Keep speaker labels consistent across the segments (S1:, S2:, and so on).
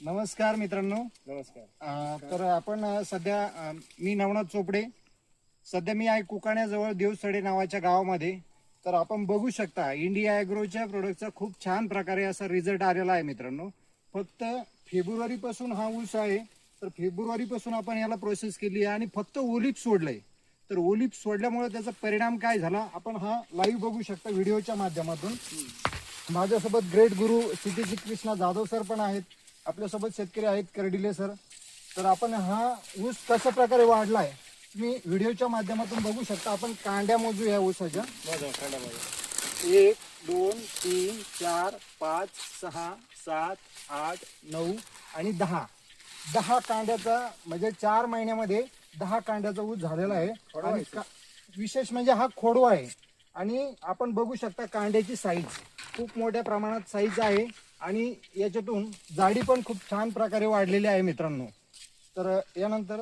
S1: नमस्कार मित्रांनो.
S2: नमस्कार.
S1: तर आपण सध्या मी नवनाथ चोपडे. सध्या मी आहे कुकाण्याजवळ देवसडे नावाच्या गावामध्ये. तर आपण बघू शकता इंडिया ॲग्रोच्या प्रोडक्टचा खूप छान प्रकारे असा रिझल्ट आलेला आहे मित्रांनो. फक्त फेब्रुवारी पासून हा ऊस आहे. तर फेब्रुवारी पासून आपण याला प्रोसेस केली आहे आणि फक्त ओलिप सोडलंय. तर ओलिप सोडल्यामुळे त्याचा परिणाम काय झाला आपण हा लाईव्ह बघू शकता व्हिडिओच्या माध्यमातून. माझ्यासोबत ग्रेट गुरु सिटीजी कृष्णा जाधव सर पण आहेत. आपल्यासोबत शेतकरी आहेत कर्डिले सर. तर आपण हा ऊस कशा प्रकारे वाढलाय तुम्ही व्हिडिओच्या माध्यमातून बघू शकता. आपण कांड्या मोजू या ऊसाच्या. 1 2 3 4 5 6 7 8 9 आणि 10 कांड्याचा म्हणजे 4 महिन्यामध्ये 10 कांड्याचा ऊस झालेला आहे. आणि विशेष म्हणजे हा खोडवा आहे. आणि आपण बघू शकता कांड्याची साईज खूप मोठ्या प्रमाणात साईज आहे आणि याच्यातून जाडी पण खूप छान प्रकारे वाढलेली आहे मित्रांनो. तर यानंतर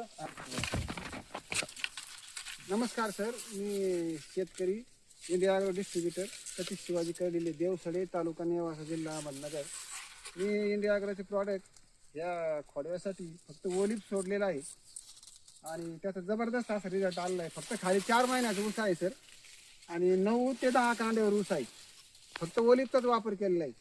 S2: नमस्कार सर, मी शेतकरी India agro distributor Satish Shivaji Kardile, Devsade, taluka Nevasa, जिल्हा अहमदनगर. मी इंडिया ॲग्रोचे प्रॉडक्ट या खोडव्यासाठी फक्त ओलिप सोडलेला आहे आणि त्याचा जबरदस्त असा रिझल्ट आलेला आहे. फक्त खाली 4 महिन्याचा ऊस आहे सर आणि 9 ते 10 कांड्यावर ऊस आहे. फक्त ओलिपचाच वापर केलेला आहे.